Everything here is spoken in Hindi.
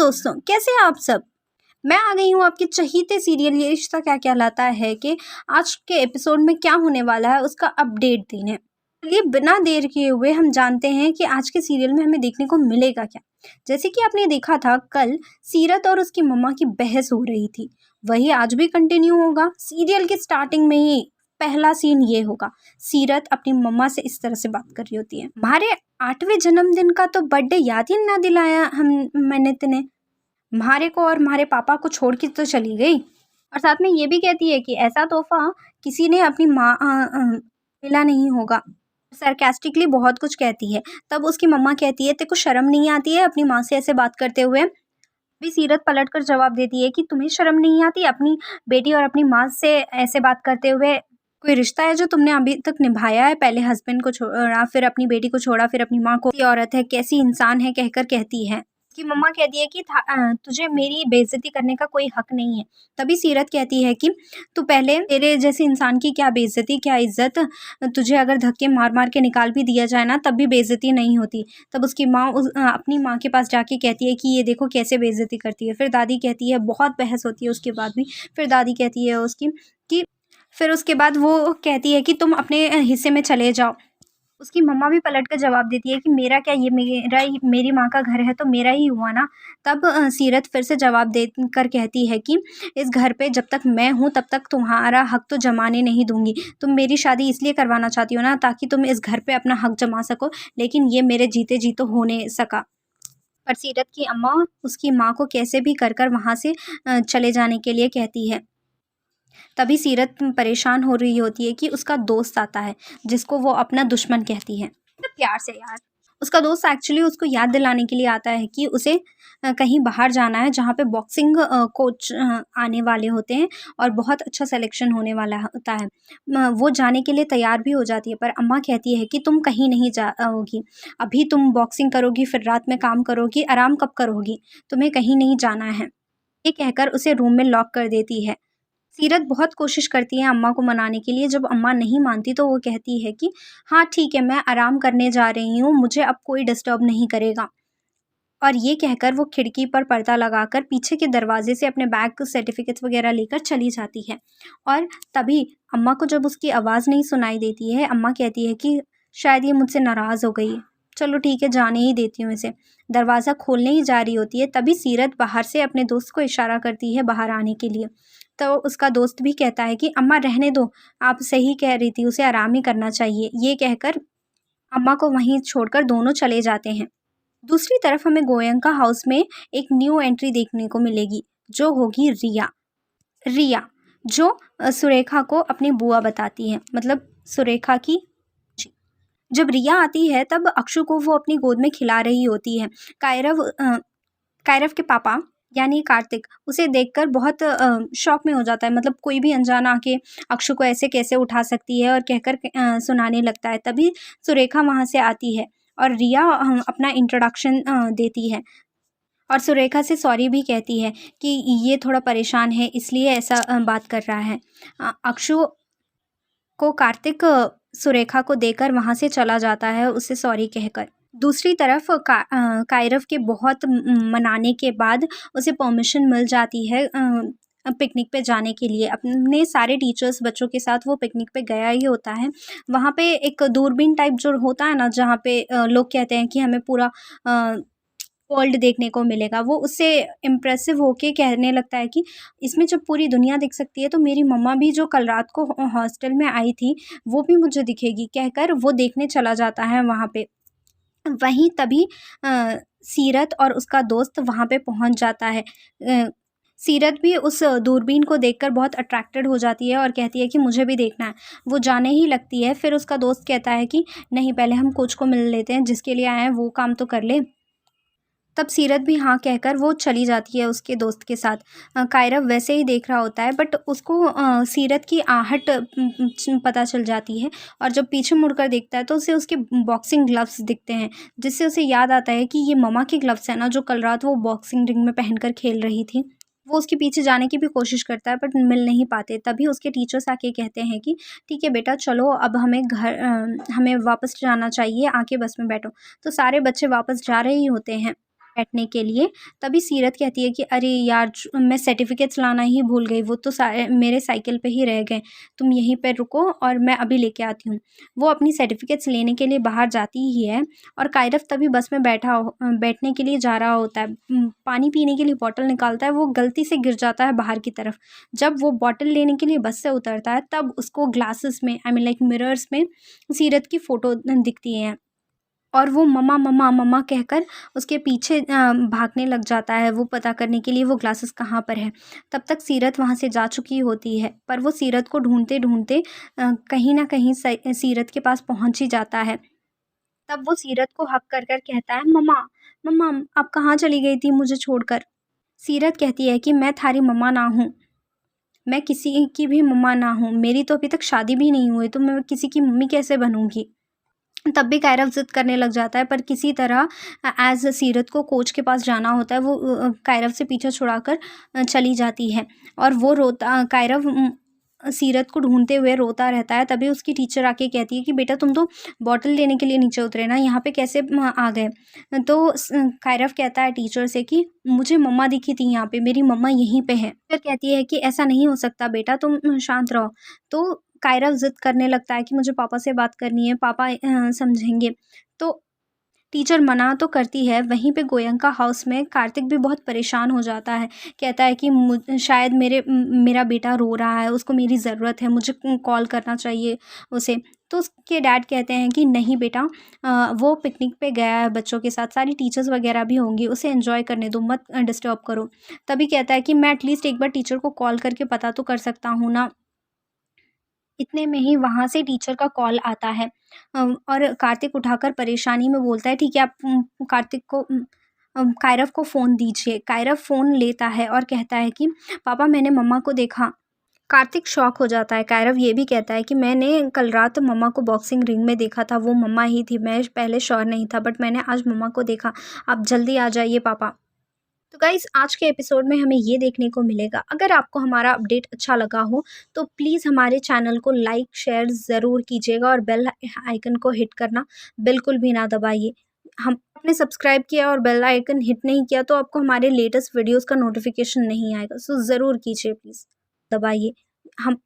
दोस्तों, कैसे हैं आप सब। मैं आ गई हूँ आपके चहीते सीरियल ये रिश्ता क्या कहलाता है कि आज के एपिसोड में क्या होने वाला है उसका अपडेट देने। चलिए बिना देर किए हुए हम जानते हैं कि आज के सीरियल में हमें देखने को मिलेगा क्या। जैसे कि आपने देखा था कल सीरत और उसकी मम्मा की बहस हो रही थी, वही आज भी कंटिन्यू होगा। सीरियल के स्टार्टिंग में ही पहला सीन ये होगा, सीरत अपनी मम्मा से इस तरह से बात कर रही होती है, हमारे 8वें जन्मदिन का तो बर्थडे याद ही ना दिलाया मैंने तेने, म्हारे को और म्हारे पापा को छोड़ के तो चली गई। और साथ में ये भी कहती है कि ऐसा तोहफा किसी ने अपनी माँ मिला नहीं होगा। सरकास्टिकली बहुत कुछ कहती है। तब उसकी मम्मा कहती है तेरे को शर्म नहीं आती है अपनी माँ से ऐसे बात करते हुए। भी सीरत पलट कर जवाब देती है कि तुम्हें शर्म नहीं आती अपनी बेटी और अपनी माँ से ऐसे बात करते हुए। कोई रिश्ता है जो तुमने अभी तक निभाया है, पहले हस्बैंड को छोड़ा, फिर अपनी बेटी को छोड़ा, फिर अपनी माँ को। कैसी औरत है, कैसी इंसान है कहकर कहती है। उसकी मम्मा कहती है कि तुझे मेरी बेइज्जती करने का कोई हक नहीं है। तभी सीरत कहती है कि तू पहले, तेरे जैसे इंसान की क्या बेइज्जती क्या इज्जत, तुझे अगर धक्के मार मार के निकाल भी दिया जाए ना तब भी बेइज्जती नहीं होती। तब उसकी माँ अपनी माँ के पास जाके कहती है कि ये देखो कैसे बेइज्जती करती है। फिर दादी कहती है, बहुत बहस होती है उसके बाद भी। फिर दादी कहती है उसकी कि फिर उसके बाद वो कहती है कि तुम अपने हिस्से में चले जाओ। उसकी मम्मा भी पलट कर जवाब देती है कि मेरा क्या, ये मेरी माँ का घर है तो मेरा ही हुआ ना। तब सीरत फिर से जवाब दे कर कहती है कि इस घर पे जब तक मैं हूँ तब तक तुम्हारा हक तो जमाने नहीं दूंगी। तुम मेरी शादी इसलिए करवाना चाहती हो ना ताकि तुम इस घर पे अपना हक जमा सको, लेकिन ये मेरे जीते जी तो हो नहीं सका। पर सीरत की अम्मा उसकी माँ को कैसे भी कर वहाँ से चले जाने के लिए कहती है। तभी सीरत परेशान हो रही होती है कि उसका दोस्त आता है जिसको वो अपना दुश्मन कहती है। तो प्यार से यार, उसका दोस्त एक्चुअली उसको याद दिलाने के लिए आता है कि उसे कहीं बाहर जाना है जहाँ पे बॉक्सिंग कोच आने वाले होते हैं और बहुत अच्छा सिलेक्शन होने वाला होता है। वो जाने के लिए तैयार भी हो जाती है, पर अम्मा कहती है कि तुम कहीं नहीं जाओगी, अभी तुम बॉक्सिंग करोगी, फिर रात में काम करोगी, आराम कब करोगी, तुम्हें कहीं नहीं जाना है। ये कहकर उसे रूम में लॉक कर देती है। सीरत बहुत कोशिश करती है अम्मा को मनाने के लिए। जब अम्मा नहीं मानती तो वो कहती है कि हाँ ठीक है, मैं आराम करने जा रही हूँ, मुझे अब कोई डिस्टर्ब नहीं करेगा। और ये कहकर वो खिड़की पर पर्दा लगाकर पीछे के दरवाजे से अपने बैग सर्टिफिकेट्स वगैरह लेकर चली जाती है। और तभी अम्मा को जब उसकी आवाज़ नहीं सुनाई देती है, अम्मा कहती है कि शायद ये मुझसे नाराज़ हो गई, चलो ठीक है जाने ही देती हूँ इसे। दरवाज़ा खोलने ही जा रही होती है, तभी सीरत बाहर से अपने दोस्त को इशारा करती है बाहर आने के लिए। तो उसका दोस्त भी कहता है कि अम्मा रहने दो, आप सही कह रही थी, उसे आराम ही करना चाहिए। ये कहकर अम्मा को वहीं छोड़कर दोनों चले जाते हैं। दूसरी तरफ हमें गोयंका हाउस में एक न्यू एंट्री देखने को मिलेगी जो होगी रिया। रिया जो सुरेखा को अपनी बुआ बताती है, मतलब सुरेखा की। जब रिया आती है तब अक्षु को वो अपनी गोद में खिला रही होती है। कायरव के पापा यानी कार्तिक उसे देखकर बहुत शॉक में हो जाता है, मतलब कोई भी अनजान आके अक्षु को ऐसे कैसे उठा सकती है और कहकर सुनाने लगता है। तभी सुरेखा वहाँ से आती है और रिया अपना इंट्रोडक्शन देती है और सुरेखा से सॉरी भी कहती है कि ये थोड़ा परेशान है इसलिए ऐसा बात कर रहा है। अक्षु को कार्तिक सुरेखा को देकर वहाँ से चला जाता है उसे सॉरी कहकर। दूसरी तरफ कायरव के बहुत मनाने के बाद उसे परमिशन मिल जाती है पिकनिक पे जाने के लिए। अपने सारे टीचर्स बच्चों के साथ वो पिकनिक पे गया ही होता है। वहाँ पे एक दूरबीन टाइप जो होता है ना, जहाँ पे लोग कहते हैं कि हमें पूरा वर्ल्ड देखने को मिलेगा, वो उससे इम्प्रेसिव होके कहने लगता है कि इसमें जब पूरी दुनिया दिख सकती है तो मेरी मम्मा भी जो कल रात को हॉस्टल में आई थी वो भी मुझे दिखेगी, कहकर वो देखने चला जाता है वहाँ पे। वहीं तभी सीरत और उसका दोस्त वहाँ पे पहुँच जाता है। सीरत भी उस दूरबीन को देखकर बहुत अट्रैक्टेड हो जाती है और कहती है कि मुझे भी देखना है। वो जाने ही लगती है, फिर उसका दोस्त कहता है कि नहीं पहले हम कोच को मिल लेते हैं, जिसके लिए आए हैं वो काम तो कर ले। तब सीरत भी हाँ कहकर वो चली जाती है उसके दोस्त के साथ। कायरव वैसे ही देख रहा होता है बट उसको सीरत की आहट पता चल जाती है और जब पीछे मुड़कर देखता है तो उसे उसके बॉक्सिंग ग्लव्स दिखते हैं, जिससे उसे याद आता है कि ये ममा के ग्लव्स हैं ना जो कल रात वो बॉक्सिंग रिंग में पहनकर खेल रही थी। वो उसके पीछे जाने की भी कोशिश करता है बट मिल नहीं पाते। तभी उसके टीचर्स आके कहते हैं कि ठीक है बेटा चलो अब हमें वापस जाना चाहिए, आके बस में बैठो। तो सारे बच्चे वापस जा रहे ही होते हैं। बैठने के लिए। तभी सीरत कहती है कि अरे यार मैं सर्टिफिकेट्स लाना ही भूल गई, वो तो मेरे साइकिल पे ही रह गए, तुम यहीं पर रुको और मैं अभी लेके आती हूँ। वो अपनी सर्टिफिकेट्स लेने के लिए बाहर जाती ही है और कायरव तभी बस में बैठने के लिए जा रहा होता है। पानी पीने के लिए बॉटल निकालता है, वो गलती से गिर जाता है बाहर की तरफ। जब वो बॉटल लेने के लिए बस से उतरता है तब उसको ग्लासेस में आई मीन लाइक मिरर्स में सीरत की फ़ोटो दिखती है और वो मम्मा मम्मा मम्मा कहकर उसके पीछे भागने लग जाता है, वो पता करने के लिए वो ग्लासेस कहाँ पर है। तब तक सीरत वहाँ से जा चुकी होती है, पर वो सीरत को ढूँढते-ढूँढते कहीं न कहीं सीरत के पास पहुँच ही जाता है। तब वो सीरत को हग कर कहता है, मम्मा मम्मा आप कहाँ चली गई थी मुझे छोड़कर? सीरत कहती है कि मैं थारी मम्मा ना हूँ, मैं किसी की भी मम्मा ना हूँ, मेरी तो अभी तक शादी भी नहीं हुई, तो मैं किसी की मम्मी कैसे बनूँगी? तब भी कायरव ज़िद करने लग जाता है, पर किसी तरह एज़ सीरत को कोच के पास जाना होता है, वो कायरव से पीछा छुड़ाकर चली जाती है और वो कायरव सीरत को ढूँढते हुए रोता रहता है। तभी उसकी टीचर आके कहती है कि बेटा तुम तो बॉटल लेने के लिए नीचे उतरे ना, यहाँ पे कैसे आ गए? तो कायरव कहता है टीचर से कि मुझे मम्मा दिखी थी यहाँ पे, मेरी मम्मा यहीं पे है। फिर कहती है कि ऐसा नहीं हो सकता बेटा, तुम शांत रहो। तो कायरव ज़िद करने लगता है कि मुझे पापा से बात करनी है, पापा समझेंगे। तो टीचर मना तो करती है, वहीं पे गोयंका हाउस में कार्तिक भी बहुत परेशान हो जाता है। कहता है कि शायद मेरा बेटा रो रहा है, उसको मेरी ज़रूरत है, मुझे कॉल करना चाहिए उसे। तो उसके डैड कहते हैं कि नहीं बेटा, वो पिकनिक पे गया है बच्चों के साथ, सारी टीचर्स वगैरह भी होंगी, उसे एन्जॉय करने दो, मत डिस्टर्ब करो। तभी कहता है कि मैं एटलीस्ट एक बार टीचर को कॉल करके पता तो कर सकता हूँ ना। इतने में ही वहाँ से टीचर का कॉल आता है और कार्तिक उठाकर परेशानी में बोलता है, ठीक है आप कार्तिक को कायरव को फ़ोन दीजिए। कायरव फ़ोन लेता है और कहता है कि पापा मैंने मम्मा को देखा। कार्तिक शॉक हो जाता है। कायरव ये भी कहता है कि मैंने कल रात मम्मा को बॉक्सिंग रिंग में देखा था, वो मम्मा ही थी, मैं पहले श्योर नहीं था बट मैंने आज मम्मा को देखा। आप जल्दी आ जाइए पापा। तो गाइज़ आज के एपिसोड में हमें ये देखने को मिलेगा। अगर आपको हमारा अपडेट अच्छा लगा हो तो प्लीज़ हमारे चैनल को लाइक शेयर ज़रूर कीजिएगा और बेल आइकन को हिट करना बिल्कुल भी ना दबाइए। हम आपने सब्सक्राइब किया और बेल आइकन हिट नहीं किया तो आपको हमारे लेटेस्ट वीडियोज़ का नोटिफिकेशन नहीं आएगा, सो ज़रूर कीजिए प्लीज़, दबाइए। हम